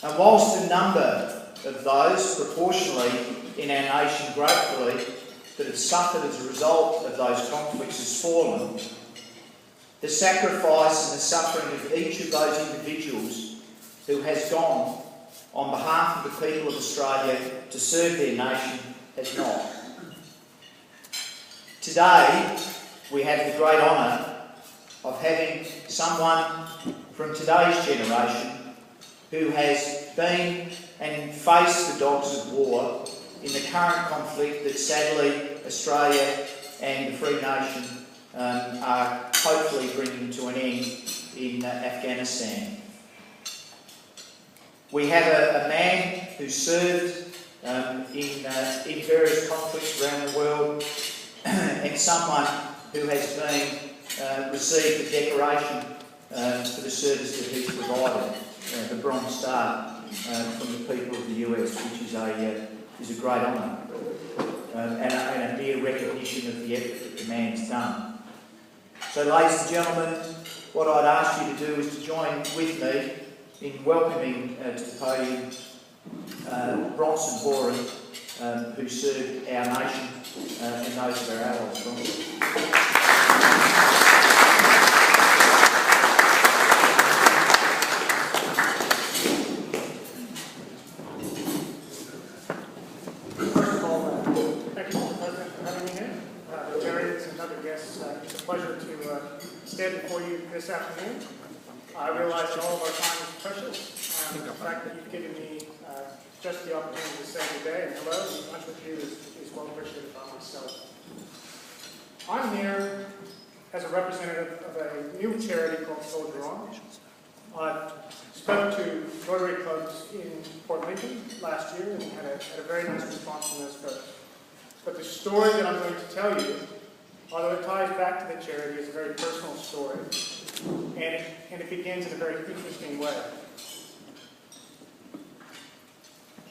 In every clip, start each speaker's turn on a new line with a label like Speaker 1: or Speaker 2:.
Speaker 1: And whilst the number of those proportionally in our nation gratefully that have suffered as a result of those conflicts has fallen, the sacrifice and the suffering of each of those individuals who has gone on behalf of the people of Australia to serve their nation has not. Today, we have the great honour of having someone from today's generation who has been and faced the dogs of war in the current conflict that sadly Australia and the free nation are hopefully bringing to an end in Afghanistan. We have a man who served in various conflicts around the world and someone who has been received the decoration for the service that he's provided, the Bronze Star from the people of the US, which is a great honour and a mere recognition of the effort that the man's done. So, ladies and gentlemen, what I'd ask you to do is to join with me in welcoming to the podium Bronson Horan, who served our nation and those of our allies.
Speaker 2: First of all, thank you, Mr. President, for having me here. Terrans and other guests, it's a pleasure to stand before you this afternoon. I realize that all of our time is precious, and the fact that you've given me just the opportunity to say good day and hello and lunch with you is well appreciated by myself. I'm here as a representative of a new charity called Soldier On. I spoke to Rotary clubs in Port Lincoln last year and had a very nice response from those folks. But the story that I'm going to tell you, although it ties back to the charity, is a very personal story, and it begins in a very interesting way.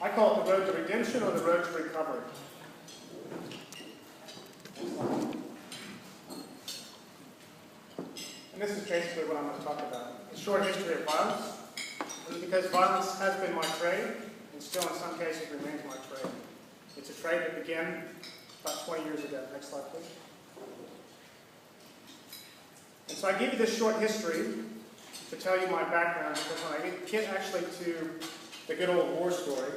Speaker 2: I call it the road to redemption or the road to recovery. And this is basically what I'm going to talk about. A short history of violence, and because violence has been my trade, and still in some cases remains my trade. It's a trade that began about 20 years ago. Next slide, please. And so I give you this short history to tell you my background, because when I get actually to the good old war story,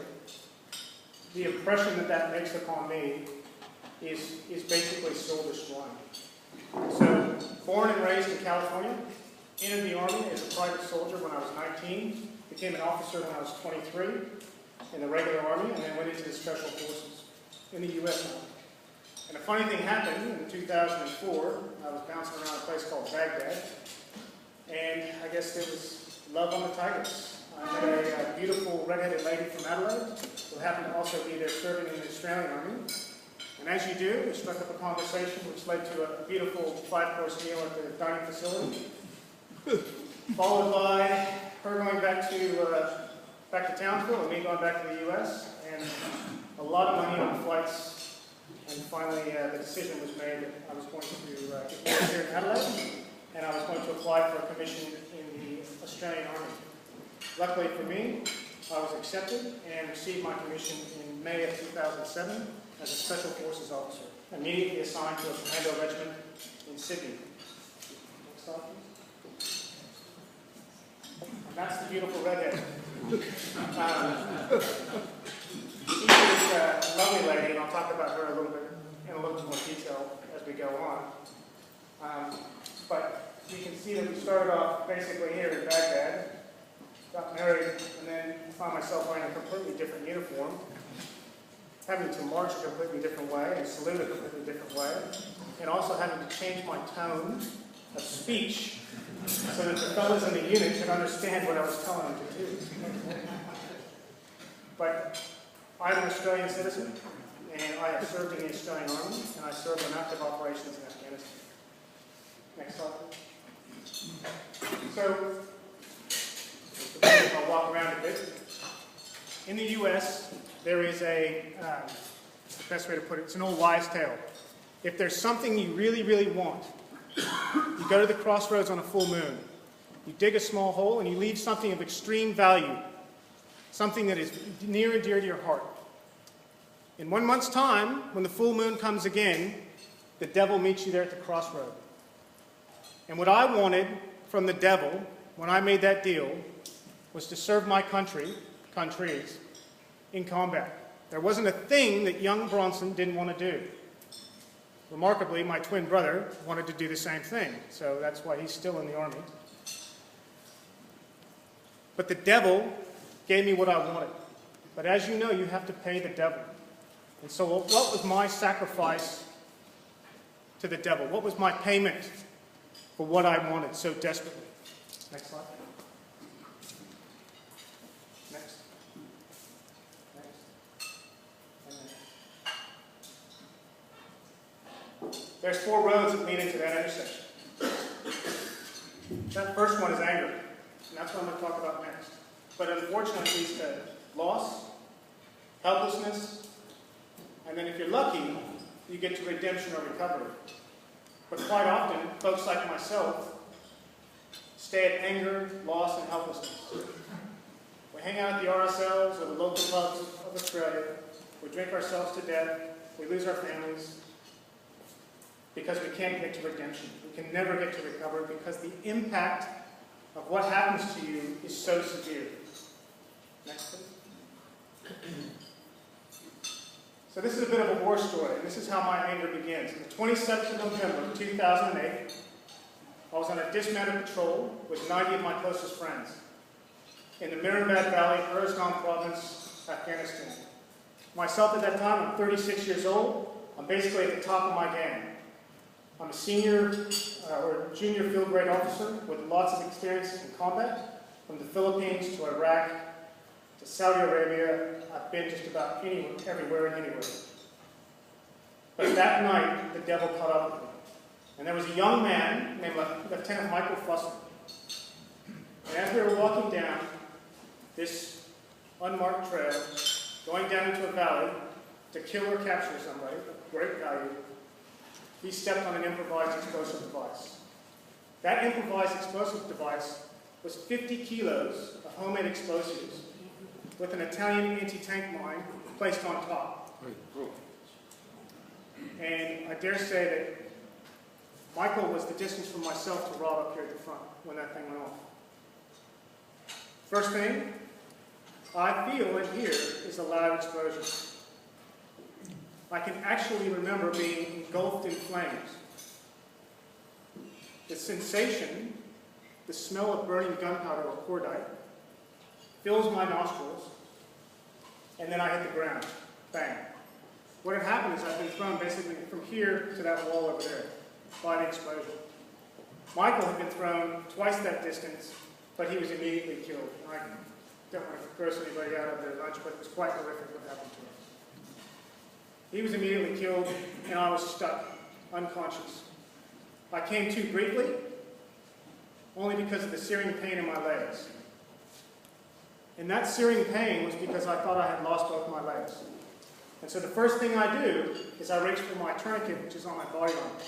Speaker 2: the impression that makes upon me is basically soul-destroying. So, born and raised in California, entered the Army as a private soldier when I was 19, became an officer when I was 23 in the regular Army, and then went into the Special Forces in the U.S. Army. And a funny thing happened in 2004. I was bouncing around a place called Baghdad, and I guess there was love on the Tigers. I met a beautiful redheaded lady from Adelaide who happened to also be there serving in the Australian Army. And as you do, we struck up a conversation which led to a beautiful 5-course meal at the dining facility, followed by her going back to Townsville and me going back to the U.S. and a lot of money on flights. And finally, the decision was made that I was going to get here in Adelaide, and I was going to apply for a commission in the Australian Army. Luckily for me, I was accepted and received my commission in May of 2007 as a Special Forces officer, immediately assigned to a commando regiment in Sydney. Next slide, please. And that's the beautiful redhead. She is a lovely lady, and I'll talk about her in a little bit more detail as we go on. But you can see that we started off basically here in Baghdad, got married, and then found myself wearing a completely different uniform, having to march a completely different way and salute a completely different way, and also having to change my tone of speech so that the fellows in the unit could understand what I was telling them to do. But I'm an Australian citizen, and I have served in the Australian Army, and I served in active operations in Afghanistan. Next slide. So, I'll walk around a bit. In the U.S., there is the best way to put it, it's an old wives' tale. If there's something you really, really want, you go to the crossroads on a full moon. You dig a small hole and you leave something of extreme value. something that is near and dear to your heart. In 1 month's time, when the full moon comes again, the devil meets you there at the crossroad. And what I wanted from the devil, when I made that deal, was to serve my countries, in combat. There wasn't a thing that young Bronson didn't want to do. Remarkably, my twin brother wanted to do the same thing, so that's why he's still in the army. But the devil gave me what I wanted. But as you know, you have to pay the devil. And so what was my sacrifice to the devil? What was my payment for what I wanted so desperately? Next slide. Next. There's 4 roads that lead into that intersection. That first one is anger, and that's what I'm going to talk about next. But unfortunately, it leads to loss, helplessness, and then if you're lucky, you get to redemption or recovery. But quite often, folks like myself stay at anger, loss, and helplessness. We hang out at the RSLs or the local pubs of Australia. We drink ourselves to death. We lose our families because we can't get to redemption. We can never get to recovery because the impact of what happens to you is so severe. Next, please. So this is a bit of a war story. This is how my anger begins. On the 27th of November 2008, I was on a dismounted patrol with 90 of my closest friends in the Mirabad Valley, Uruzgan province, Afghanistan. Myself at that time, I'm 36 years old. I'm basically at the top of my game. I'm a senior or junior field grade officer with lots of experience in combat, from the Philippines to Iraq to Saudi Arabia. I've been just about everywhere and anywhere. But that night, the devil caught up with me. And there was a young man named Lieutenant Michael Fussell. And as we were walking down this unmarked trail, going down into a valley to kill or capture somebody of great value, he stepped on an improvised explosive device. That improvised explosive device was 50 kilos of homemade explosives with an Italian anti-tank mine placed on top. And I dare say that Michael was the distance from myself to Rob up here at the front when that thing went off. First thing I feel and hear is a loud explosion. I can actually remember being engulfed in flames. The sensation, the smell of burning gunpowder or cordite, fills my nostrils, and then I hit the ground. Bang. What had happened is I've been thrown basically from here to that wall over there by the explosion. Michael had been thrown twice that distance, but he was immediately killed. I don't want to gross anybody out of their lunch, but it was quite horrific what happened to him. He was immediately killed, and I was stuck, unconscious. I came to briefly, only because of the searing pain in my legs. And that searing pain was because I thought I had lost both my legs. And so the first thing I do is I reach for my tourniquet, which is on my body armor.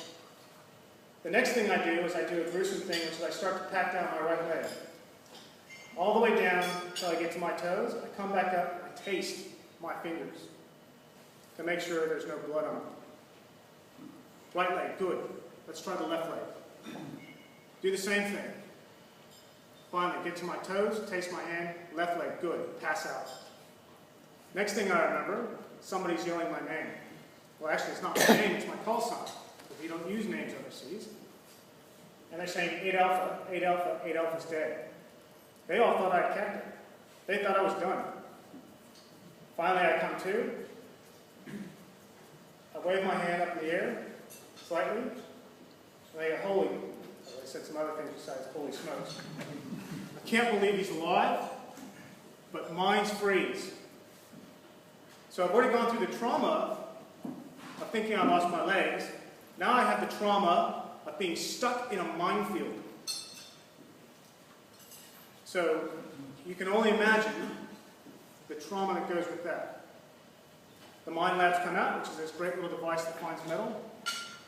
Speaker 2: The next thing I do is I do a gruesome thing, which is I start to pat down my right leg. All the way down until I get to my toes. I come back up and I taste my fingers to make sure there's no blood on them. Right leg, good. Let's try the left leg. Do the same thing. Finally, get to my toes, taste my hand, left leg, good. Pass out. Next thing I remember, somebody's yelling my name. Well, actually, it's not my name, it's my call sign. Because we don't use names overseas. And they're saying 8 Alpha, 8 Alpha, 8 Alpha's dead. They all thought I had capped it. They thought I was done. Finally, I come to. I wave my hand up in the air, slightly, and they go, holy, I said some other things besides holy smokes. I can't believe he's alive, but minds freeze. So I've already gone through the trauma of thinking I lost my legs. Now I have the trauma of being stuck in a minefield. So you can only imagine the trauma that goes with that. The mine labs come out, which is this great little device that finds metal.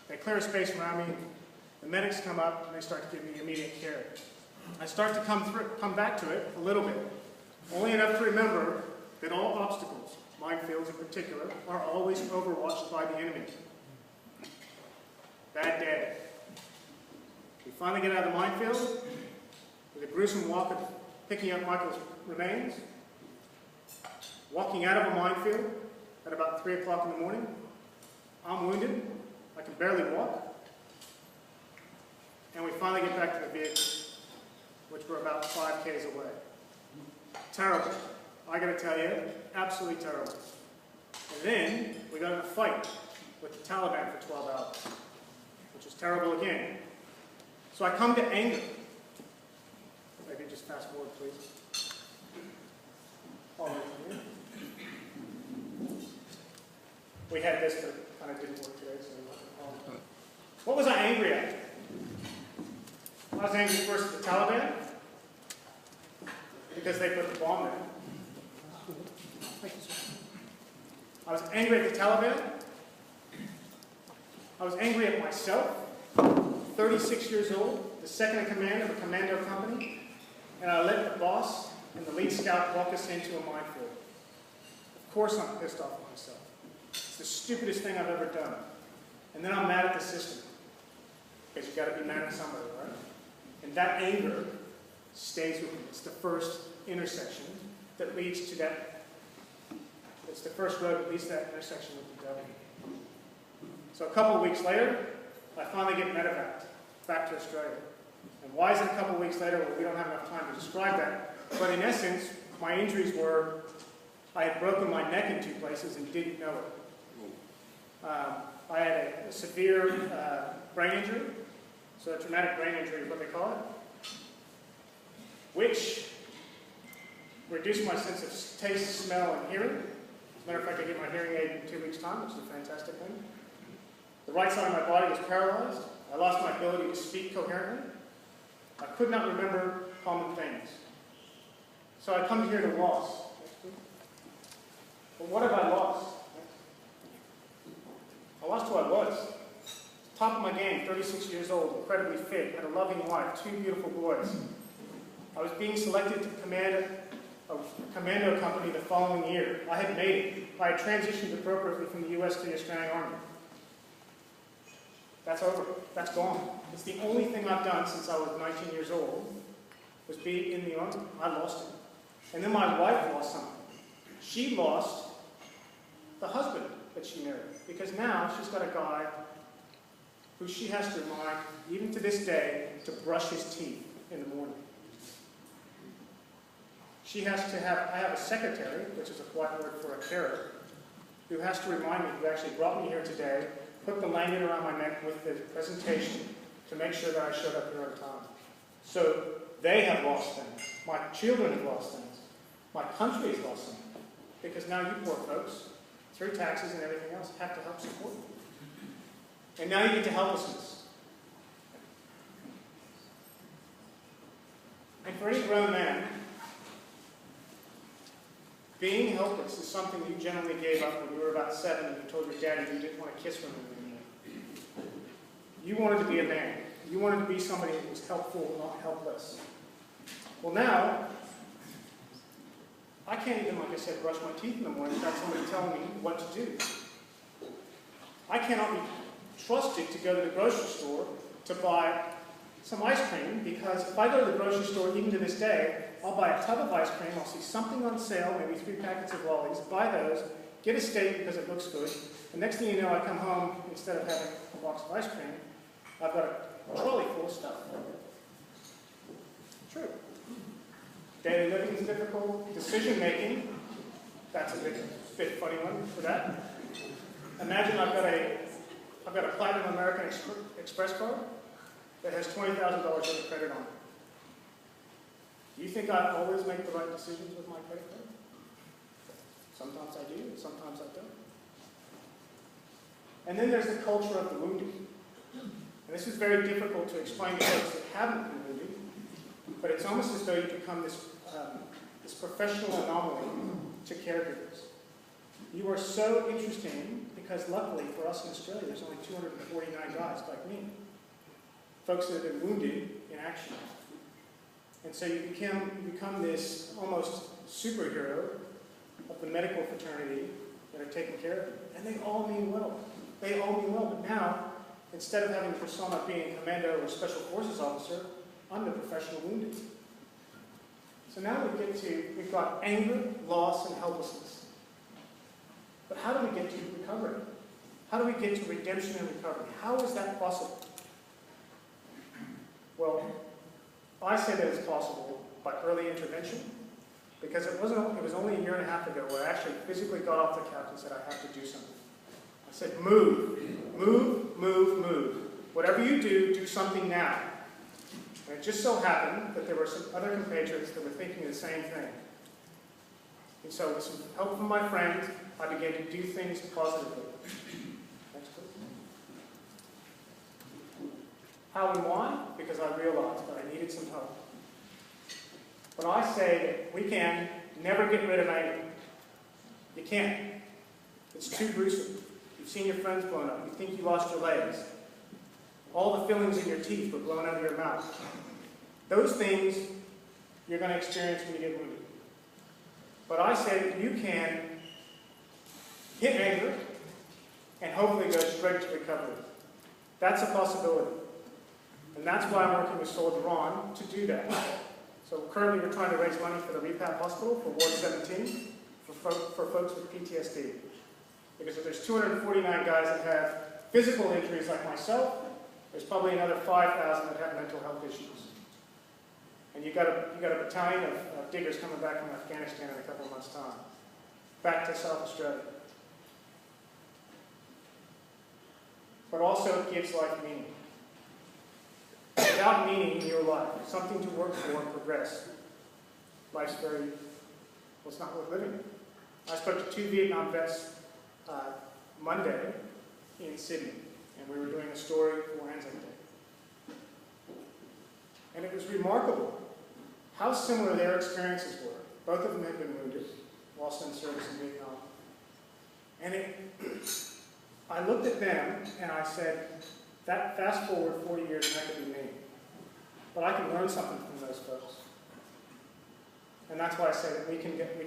Speaker 2: They clear a space around me. The medics come up and they start to give me immediate care. I start to come back to it a little bit. Only enough to remember that all obstacles, minefields in particular, are always overwatched by the enemy. Bad day. We finally get out of the minefield with a gruesome walk of picking up Michael's remains, walking out of a minefield at about 3 o'clock in the morning. I'm wounded. I can barely walk. And we finally get back to the vehicle, which were about 5 k's away. Terrible. I gotta tell you, absolutely terrible. And then we got in a fight with the Taliban for 12 hours, which was terrible again. So I come to anger. Maybe just fast forward, please. All right, here. We had this, but it kind of didn't work today, so what was I angry at? I was angry first at the Taliban, because they put the bomb there. I was angry at the Taliban. I was angry at myself, 36 years old, the second in command of a commando company, and I let the boss and the lead scout walk us into a minefield. Of course I'm pissed off at myself. It's the stupidest thing I've ever done. And then I'm mad at the system. Because you've got to be mad at somebody, right? And that anger stays with me. It's the first intersection that leads to that. It's the first road that leads to that intersection with the devil. So a couple of weeks later, I finally get medevaced back to Australia. And why is it a couple of weeks later? Well, we don't have enough time to describe that. But in essence, my injuries were, I had broken my neck in 2 places and didn't know it. I had a severe brain injury, so a traumatic brain injury is what they call it, which reduced my sense of taste, smell, and hearing. As a matter of fact, I get my hearing aid in 2 weeks' time, which is a fantastic thing. The right side of my body was paralyzed. I lost my ability to speak coherently. I could not remember common things. So I come here to loss. But what have I lost? I lost who I was. Top of my game, 36 years old, incredibly fit, had a loving wife, 2 beautiful boys. I was being selected to command a commando company the following year. I had made it. I had transitioned appropriately from the U.S. to the Australian Army. That's over. That's gone. It's the only thing I've done since I was 19 years old, was be in the Army. I lost it. And then my wife lost something. She lost the husband that she married. Because now she's got a guy who she has to remind, even to this day, to brush his teeth in the morning. She has to have, I have a secretary, which is a polite word for a carer, who has to remind me, who actually brought me here today, put the lanyard around my neck with the presentation to make sure that I showed up here on time. So they have lost things. My children have lost things. My country has lost things. Because now you poor folks, through taxes and everything else, have to help support them. And now you get to helplessness. And for any grown man, being helpless is something you generally gave up when you were about 7 and you told your daddy you didn't want to kiss women anymore. You wanted to be a man. You wanted to be somebody that was helpful, not helpless. Well now, I can't even, like I said, brush my teeth in the morning without somebody telling me what to do. I cannot be trusted to go to the grocery store to buy some ice cream, because if I go to the grocery store, even to this day, I'll buy a tub of ice cream, I'll see something on sale, maybe 3 packets of lollies, buy those, get a steak because it looks good, and next thing you know, I come home, instead of having a box of ice cream, I've got a trolley full of stuff. True. Daily living is difficult. Decision making, that's a bit funny one for that. Imagine I've got a Platinum American Express card that has $20,000 worth of credit on it. Do you think I always make the right decisions with my credit card? Sometimes I do, and sometimes I don't. And then there's the culture of the wounded. And this is very difficult to explain to folks that haven't been wounded, but it's almost as though you become this professional anomaly to caregivers. You are so interesting because luckily for us in Australia, there's only 249 guys like me. Folks that have been wounded in action. And so you become this almost superhero of the medical fraternity that are taking care of you. And they all mean well. They all mean well. But now, instead of having the persona of being a commando or special forces officer, I'm the professional wounded. So now we've got anger, loss, and helplessness. But how do we get to recovery? How do we get to redemption and recovery? How is that possible? Well, I say that it's possible by early intervention, because it was only a year and a half ago where I actually physically got off the couch and said, I have to do something. I said, move, move, move, move. Whatever you do, do something now. And it just so happened that there were some other compatriots that were thinking the same thing. And so with some help from my friends, I began to do things positively. Next, please. How and why? Because I realized that I needed some help. But I say that we can never get rid of anger. You can't. It's too gruesome. You've seen your friends blown up. You think you lost your legs. All the fillings in your teeth were blown out of your mouth. Those things you're going to experience when you get wounded. But I say that you can hit anger and hopefully go straight to recovery. That's a possibility. And that's why I'm working with Soldier On to do that. So currently we're trying to raise money for the Rehab Hospital for Ward 17 for folks with PTSD. Because if there's 249 guys that have physical injuries like myself, there's probably another 5,000 that have mental health issues. And you've got a battalion of diggers coming back from Afghanistan in a couple of months' time. Back to South Australia. But also it gives life meaning. Without meaning in your life, something to work for and progress, life's well, it's not worth living. I spoke to 2 Vietnam vets Monday in Sydney, and we were doing a story for Anzac Day. And it was remarkable how similar their experiences were. Both of them had been wounded whilst in service in Vietnam. And I looked at them and I said, that fast forward 40 years and that could be me. But I can learn something from those folks. And that's why I say that we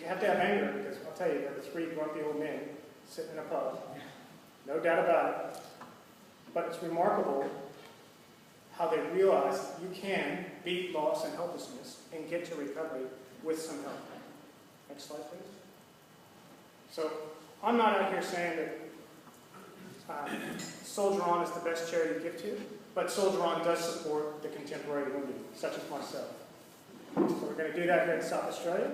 Speaker 2: have to have anger, because I'll tell you, there were 3 grumpy old men sitting in a pub. No doubt about it. But it's remarkable how they realize you can beat loss and helplessness and get to recovery with some help. Next slide, please. So I'm not out here saying that Soldier On is the best charity to give to, but Soldier On does support the contemporary wounded, such as myself. So we're going to do that here in South Australia.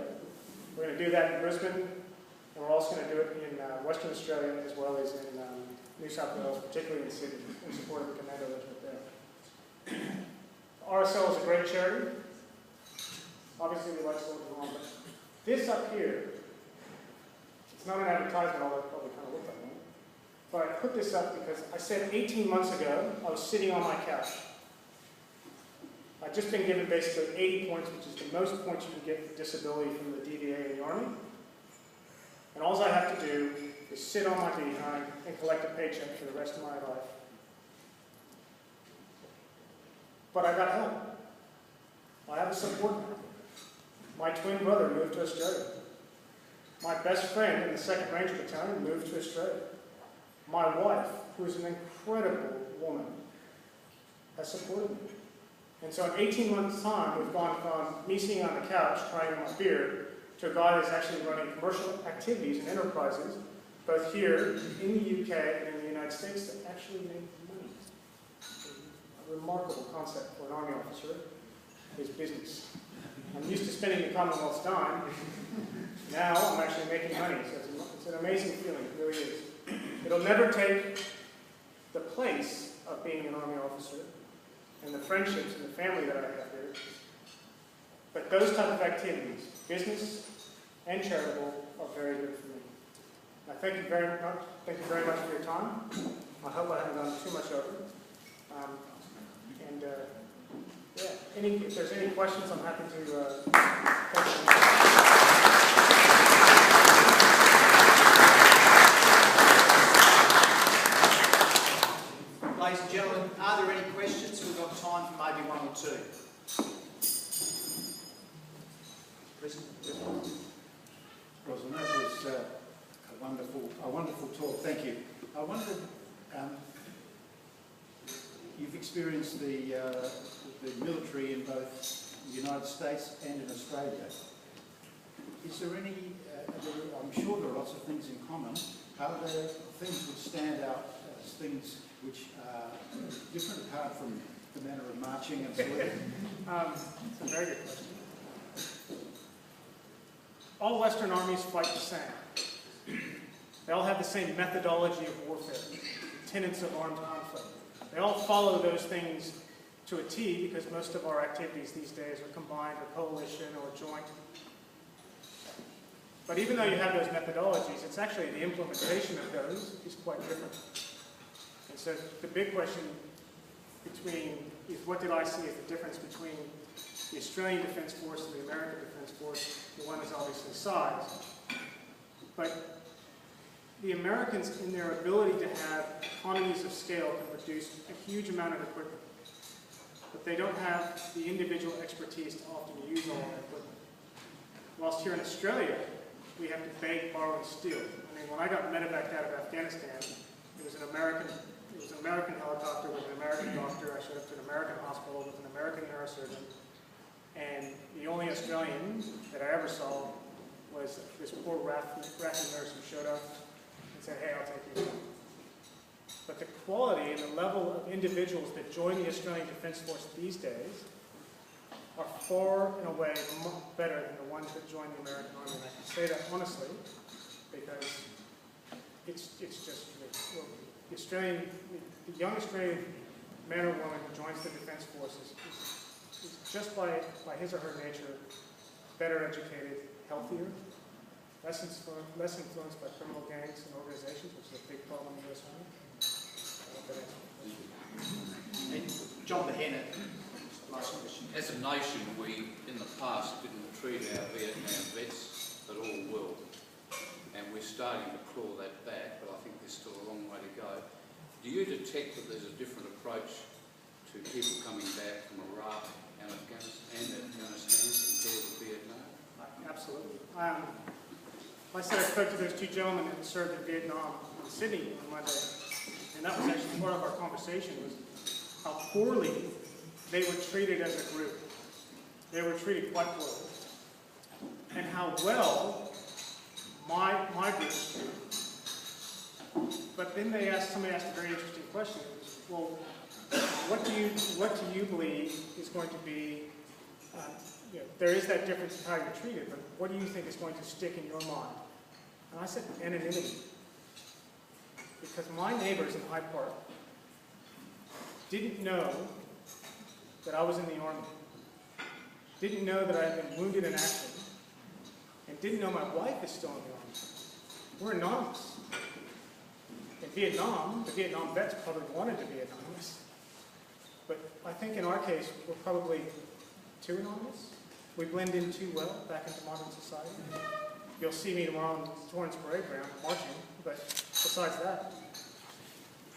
Speaker 2: We're going to do that in Brisbane, and we're also going to do it in Western Australia as well as in New South Wales, particularly in Sydney, in support of the Commando Regiment there. RSL is a great charity. Obviously, we like Soldier On, but this up here, it's not an advertisement, although it probably kind of looked like one. But I put this up because I said 18 months ago, I was sitting on my couch. I'd just been given basically 80 points, which is the most points you can get for disability from the DVA in the Army. And all I have to do is sit on my behind and collect a paycheck for the rest of my life. But I got help. I have a support network. My twin brother moved to Australia. My best friend in the 2nd Ranger Battalion moved to Australia. My wife, who is an incredible woman, has supported me. And so in 18 months' time, we've gone from me sitting on the couch crying in my beer to a guy that's actually running commercial activities and enterprises, both here in the UK and in the United States, that actually make money. A remarkable concept for an Army officer is business. I'm used to spending the Commonwealth's dime. Now I'm actually making money, so it's an amazing feeling, it really is. It'll never take the place of being an Army officer and the friendships and the family that I have here. But those type of activities, business and charitable, are very good for me. I thank you very much for your time. I hope I haven't gone too much over. If there's any questions, I'm happy to take them.
Speaker 1: Ladies and gentlemen, are there any questions? We've got time for maybe 1 or 2.
Speaker 3: Bronson, that was a wonderful talk. Thank you. I wondered, you've experienced the military in both the United States and in Australia. Is there any, I'm sure there are lots of things in common. Are there things which stand out as things which are different apart from the manner of marching and saluting?
Speaker 2: It's a very good question. All Western armies fight the same. They all have the same methodology of warfare, tenets of armed conflict. They all follow those things to a T because most of our activities these days are combined or coalition or joint. But even though you have those methodologies, it's actually the implementation of those is quite different. And so the big question is what did I see as the difference between the Australian Defence Force and the American Defence Force? The one is obviously size. But the Americans, in their ability to have economies of scale, can produce a huge amount of equipment. But they don't have the individual expertise to often use all that equipment. Whilst here in Australia, we have to beg, borrow, and steal. I mean, when I got medevaced out of Afghanistan, it was an American helicopter with an American doctor. I showed up to an American hospital with an American neurosurgeon. And the only Australian that I ever saw was this poor Rafi nurse who showed up and said, hey, I'll take you home. But the quality and the level of individuals that join the Australian Defence Force these days are far and away better than the ones that join the American Army. And I can say that honestly because it's just the young Australian man or woman who joins the Defence Force is just by his or her nature better educated, healthier, less influenced by criminal gangs and organizations, which is a big problem in the U.S. Army.
Speaker 1: John the Hennett, last question.
Speaker 4: As a nation, we, in the past, didn't treat our Vietnam vets at all well. And we're starting to claw that back, but I think there's still a long way to go. Do you detect that there's a different approach to people coming back from Iraq and Afghanistan compared to Vietnam?
Speaker 2: Absolutely. I said I spoke to those two gentlemen that served in Vietnam in Sydney on Monday, and that was actually part of our conversation, was how poorly they were treated as a group. They were treated quite poorly. And how well my group was treated. But then somebody asked a very interesting question. It was, well, what do you believe is going to be, there is that difference in how you're treated, but what do you think is going to stick in your mind? And I said anonymity. Because my neighbors in Hyde Park didn't know that I was in the Army, didn't know that I had been wounded in action, and didn't know my wife is still in the Army. We're anonymous. In Vietnam, the Vietnam vets probably wanted to be anonymous. But I think in our case, we're probably too anonymous. We blend in too well back into modern society. You'll see me tomorrow on Torrance Parade Ground marching, but besides that,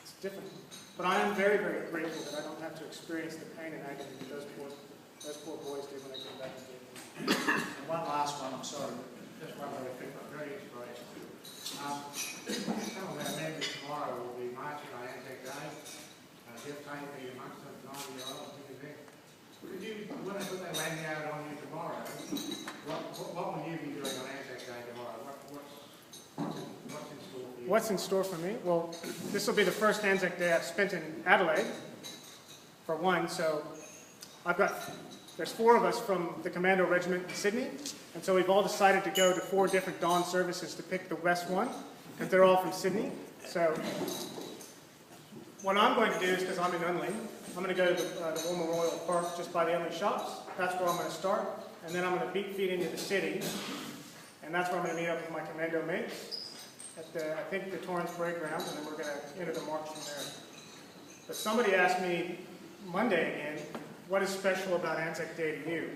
Speaker 2: it's different. But I am very, very grateful that I don't have to experience the pain and agony that those poor boys did when they came back to Vietnam.
Speaker 1: And one last one, I'm sorry.
Speaker 5: Just one very quick one, very inspirational. Some of our members tomorrow will be marching on Anzac Day. Jeff Tate will be amongst them, 90-year-old, I think is there. Could you, when they put that lanyard on you tomorrow, what will you be doing on Anzac Day tomorrow? What's in store for you?
Speaker 2: What's in store for me? Well, this will be the first Anzac Day I've spent in Adelaide, for one, so there's 4 of us from the Commando Regiment in Sydney, and so we've all decided to go to 4 different dawn services to pick the best one, because they're all from Sydney. So what I'm going to do is, because I'm in Unley, I'm going to go to the War Memorial Park just by the Unley shops. That's where I'm going to start, and then I'm going to beat feet into the city, and that's where I'm going to meet up with my commando mates at I think the Torrance Parade Ground, and then we're going to enter the march from there. But somebody asked me Monday again, what is special about Anzac Day to you?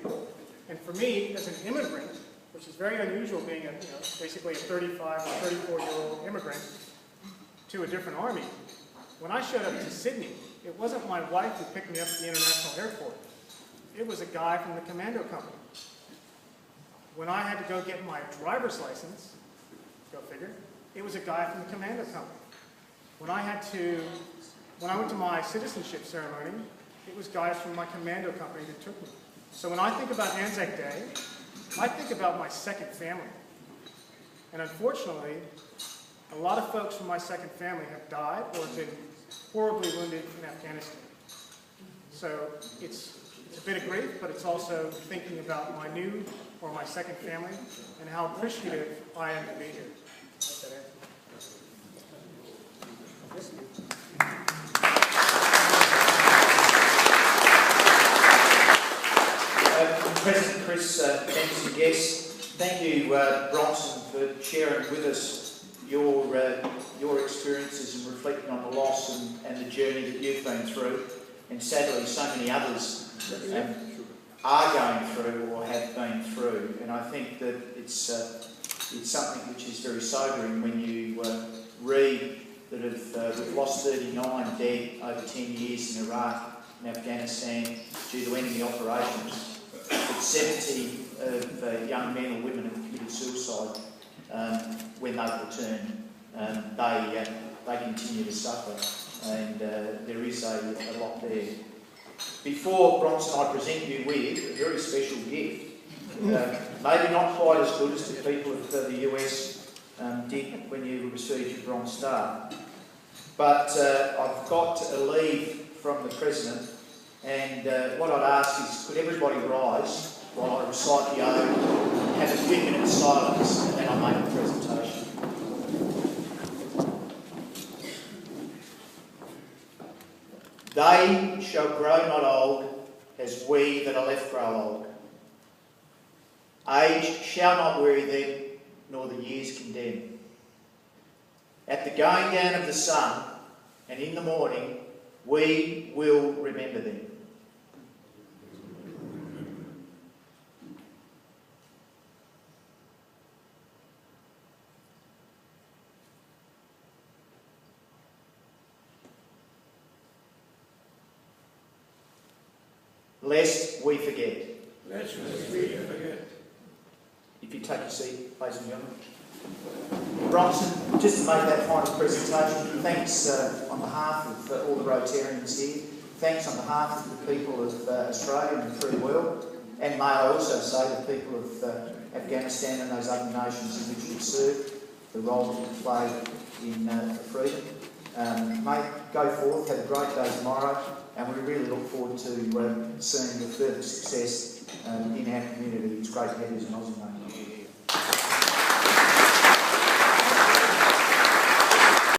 Speaker 2: And for me, as an immigrant, which is very unusual being basically a 35 or 34-year-old immigrant to a different army, when I showed up to Sydney, it wasn't my wife who picked me up at the international airport. It was a guy from the commando company. When I had to go get my driver's license, go figure, it was a guy from the commando company. When I went to my citizenship ceremony, it was guys from my commando company that took me. So when I think about Anzac Day, I think about my second family. And unfortunately, a lot of folks from my second family have died or have been horribly wounded in Afghanistan. So it's a bit of grief, but it's also thinking about my new or my second family and how appreciative I am to be here.
Speaker 1: President Chris, thanks and guests. Thank you, Bronson, for sharing with us your experiences and reflecting on the loss and the journey that you've been through. And sadly, so many others are going through or have been through. And I think that it's something which is very sobering when you read that we've lost 39 dead over 10 years in Iraq and Afghanistan due to enemy operations. That 70 of young men or women have committed suicide when they've returned. They continue to suffer, and there is a lot there. Before, Bronson, I present you with a very special gift. Maybe not quite as good as the people of the US did when you received your Bronze Star. But I've got a leave from the President, and what I'd ask is, could everybody rise while I recite the oath, have a quick minute of silence, and then I'll make the presentation. They shall grow not old, as we that are left grow old. Age shall not weary them, nor the years condemn. At the going down of the sun, and in the morning, we will remember them. Lest we forget.
Speaker 6: Lest we forget.
Speaker 1: If you take your seat, ladies and gentlemen. Bronson, just to make that final presentation, thanks on behalf of all the Rotarians here, thanks on behalf of the people of Australia and the free world, and may I also say the people of Afghanistan and those other nations in which you've served, the role that you've played in freedom. May go forth, have a great day tomorrow, and we really look forward to seeing the further success in our community. It's great to have you as an Aussie, mate.